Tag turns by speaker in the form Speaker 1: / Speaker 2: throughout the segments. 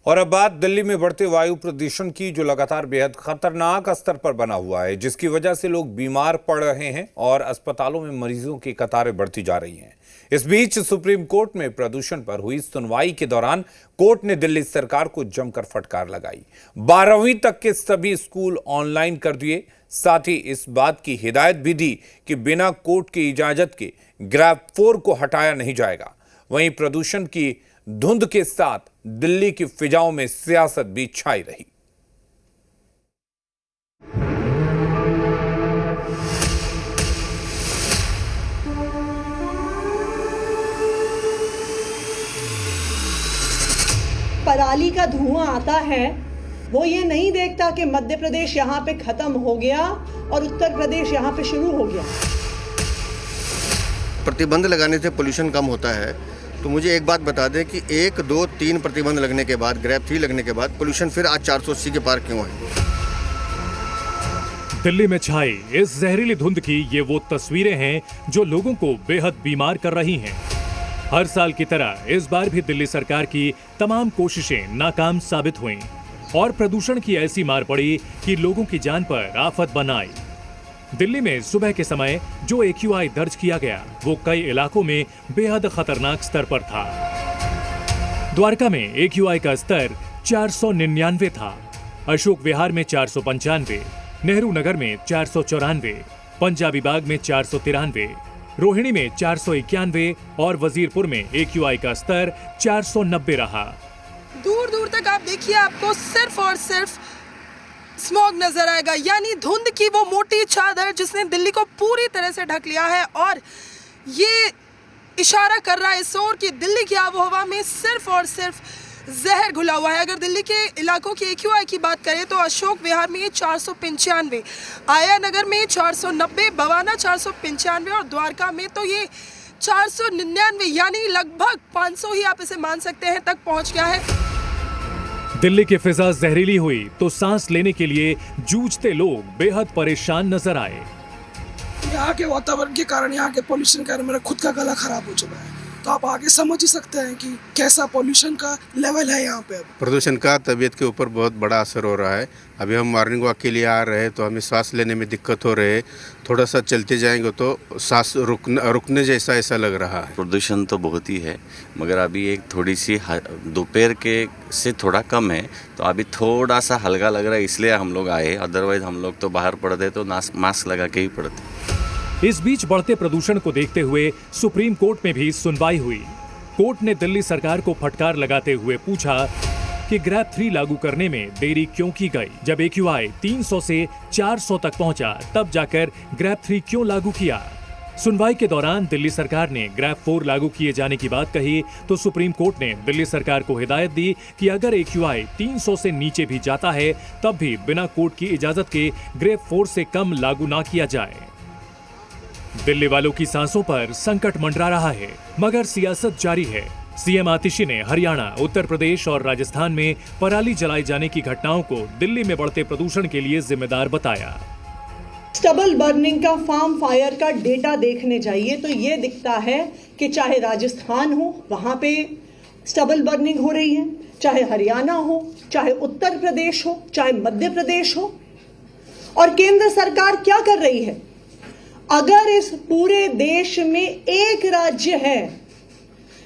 Speaker 1: और अब बात दिल्ली में बढ़ते वायु प्रदूषण की, जो लगातार बेहद खतरनाक स्तर पर बना हुआ है, जिसकी वजह से लोग बीमार पड़ रहे हैं और अस्पतालों में मरीजों की कतारें बढ़ती जा रही हैं। इस बीच सुप्रीम कोर्ट में प्रदूषण पर हुई सुनवाई के दौरान कोर्ट ने दिल्ली सरकार को जमकर फटकार लगाई। 12वीं तक के सभी स्कूल ऑनलाइन कर दिए। साथ ही इस बात की हिदायत भी दी कि बिना कोर्ट की इजाजत के ग्रेड 4 को हटाया नहीं जाएगा। वहीं प्रदूषण की धुंध के साथ दिल्ली की फिजाओं में सियासत भी छाई रही।
Speaker 2: पराली का धुआं आता है, वो ये नहीं देखता कि मध्य प्रदेश यहाँ पे खत्म हो गया और उत्तर प्रदेश यहाँ पे शुरू हो गया।
Speaker 3: प्रतिबंध लगाने से पोल्यूशन कम होता है, तो मुझे एक बात बता दें कि 1, 2, 3 प्रतिबंध लगने के बाद, ग्रेड 3 लगने के बाद पोल्यूशन फिर आज 480 के पार क्यों है?
Speaker 4: दिल्ली में छाई इस जहरीली धुंध की ये वो तस्वीरें हैं जो लोगों को बेहद बीमार कर रही हैं। हर साल की तरह इस बार भी दिल्ली सरकार की तमाम कोशिशें नाकाम साबित हुईं और प्रदूषण की ऐसी मार पड़ी कि लोगों की जान पर आफत बन आई। दिल्ली में सुबह के समय जो AQI दर्ज किया गया वो कई इलाकों में बेहद खतरनाक स्तर पर था। द्वारका में AQI का स्तर 499 था, अशोक विहार में 495, नेहरू नगर में 494, पंजाबी बाग में 493, रोहिणी में 491 और वजीरपुर में AQI का स्तर 490 रहा।
Speaker 5: दूर दूर तक आप देखिए, आपको सिर्फ और सिर्फ स्मॉग नजर आएगा, यानी धुंध की वो मोटी चादर जिसने दिल्ली को पूरी तरह से ढक लिया है। और ये इशारा कर रहा है इस ओर कि दिल्ली की आबो हवा में सिर्फ और सिर्फ जहर घुला हुआ है। अगर दिल्ली के इलाकों की AQI की बात करें तो अशोक विहार में 495, आया नगर में 490, बवाना 495 और द्वारका में तो ये 499, यानी लगभग 500 ही आप इसे मान सकते हैं तक पहुंच गया है।
Speaker 4: दिल्ली की फिजा जहरीली हुई तो सांस लेने के लिए जूझते लोग बेहद परेशान नजर आए।
Speaker 6: यहाँ के वातावरण के कारण, यहाँ के पोल्यूशन के कारण मेरा खुद का गला खराब हो चुका है, तो आप आगे समझ ही सकते हैं कि कैसा पोल्यूशन का लेवल है यहाँ पे।
Speaker 7: प्रदूषण का तबीयत के ऊपर बहुत बड़ा असर हो रहा है। अभी हम मॉर्निंग वॉक के लिए आ रहे हैं तो हमें सांस लेने में दिक्कत हो रही है। थोड़ा सा चलते जाएंगे तो सांस रुकने जैसा ऐसा लग रहा है।
Speaker 8: प्रदूषण तो बहुत ही है, मगर अभी एक थोड़ी सी दोपहर के से थोड़ा कम है, तो अभी थोड़ा सा हल्का लग रहा है, इसलिए हम लोग आए। अदरवाइज हम लोग तो बाहर पड़ते तो मास्क लगा के ही पड़ते।
Speaker 4: इस बीच बढ़ते प्रदूषण को देखते हुए सुप्रीम कोर्ट में भी सुनवाई हुई। कोर्ट ने दिल्ली सरकार को फटकार लगाते हुए पूछा कि ग्रेड 3 लागू करने में देरी क्यों की गई। जब AQI 300 से 400 तक पहुंचा तब जाकर ग्रेड 3 क्यों लागू किया। सुनवाई के दौरान दिल्ली सरकार ने ग्रेड 4 लागू किए जाने की बात कही तो सुप्रीम कोर्ट ने दिल्ली सरकार को हिदायत दी कि अगर AQI 300 से नीचे भी जाता है तब भी बिना कोर्ट की इजाजत के ग्रेड 4 से कम लागू ना किया जाए। दिल्ली वालों की सांसों पर संकट मंडरा रहा है, मगर सियासत जारी है। CM आतिशी ने हरियाणा, उत्तर प्रदेश और राजस्थान में पराली जलाए जाने की घटनाओं को दिल्ली में बढ़ते प्रदूषण के लिए जिम्मेदार बताया।
Speaker 2: स्टबल बर्निंग का, फार्म फायर का डेटा देखने जाइए तो ये दिखता है कि चाहे राजस्थान हो वहां पे स्टबल बर्निंग हो रही है, चाहे हरियाणा हो, चाहे उत्तर प्रदेश हो, चाहे मध्य प्रदेश हो। और केंद्र सरकार क्या कर रही है? अगर इस पूरे देश में एक राज्य है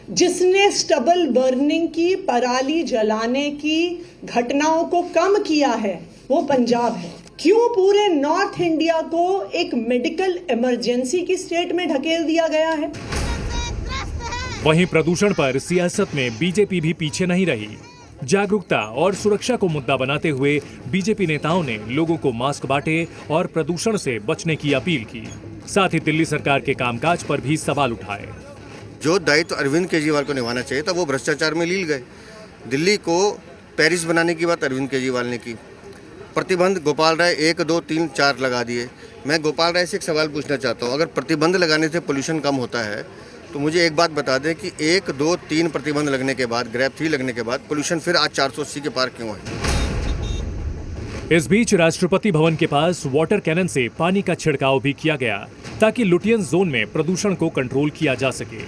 Speaker 2: जिसने स्टबल बर्निंग की, पराली जलाने की घटनाओं को कम किया है, वो पंजाब है। क्यों पूरे नॉर्थ इंडिया को एक मेडिकल इमरजेंसी की स्टेट में ढकेल दिया गया है?
Speaker 4: वहीं प्रदूषण पर सियासत में बीजेपी भी पीछे नहीं रही। जागरूकता और सुरक्षा को मुद्दा बनाते हुए बीजेपी नेताओं ने लोगों को मास्क बांटे और प्रदूषण से बचने की अपील की। साथ ही दिल्ली सरकार के कामकाज पर भी सवाल उठाए।
Speaker 3: जो दायित्व अरविंद केजरीवाल को निभाना चाहिए था वो भ्रष्टाचार में लील गए। दिल्ली को पेरिस बनाने की बात अरविंद केजरीवाल ने की। प्रतिबंध गोपाल राय 1, 2, 3, 4 लगा दिए। मैं गोपाल राय से एक सवाल पूछना चाहता हूँ, अगर प्रतिबंध लगाने से पोल्यूशन कम होता है तो मुझे एक बात बता दें कि 1, 2, 3 प्रतिबंध लगने के बाद, ग्रेड 3 लगने के बाद पोल्यूशन फिर आज 480 के पार क्यों है?
Speaker 4: इस बीच राष्ट्रपति भवन के पास वाटर कैनन से पानी का छिड़काव भी किया गया ताकि लुटियन जोन में प्रदूषण को कंट्रोल किया जा सके।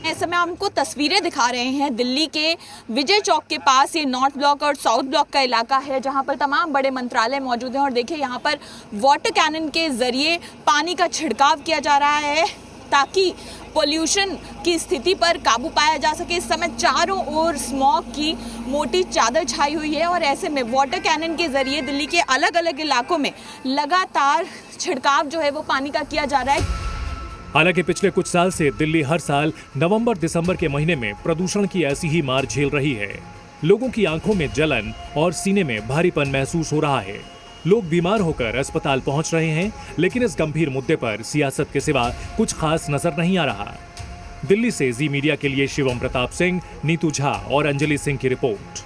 Speaker 9: इस समय हमको तस्वीरें दिखा रहे हैं दिल्ली के विजय चौक के पास। ये नॉर्थ ब्लॉक और साउथ ब्लॉक का इलाका है जहां पर तमाम बड़े मंत्रालय मौजूद हैं और देखिए यहां पर वाटर कैनन के जरिए पानी का छिड़काव किया जा रहा है ताकि पोल्यूशन की स्थिति पर काबू पाया जा सके। इस समय चारों ओर स्मॉग की मोटी चादर छाई हुई है और ऐसे में वाटर कैनन के जरिए दिल्ली के अलग अलग इलाकों में लगातार छिड़काव जो है वो पानी का किया जा रहा है।
Speaker 4: हालांकि पिछले कुछ साल से दिल्ली हर साल नवंबर दिसंबर के महीने में प्रदूषण की ऐसी ही मार झेल रही है। लोगों की आंखों में जलन और सीने में भारीपन महसूस हो रहा है। लोग बीमार होकर अस्पताल पहुंच रहे हैं, लेकिन इस गंभीर मुद्दे पर सियासत के सिवा कुछ खास नजर नहीं आ रहा। दिल्ली से जी मीडिया के लिए शिवम प्रताप सिंह, नीतू झा और अंजलि सिंह की रिपोर्ट।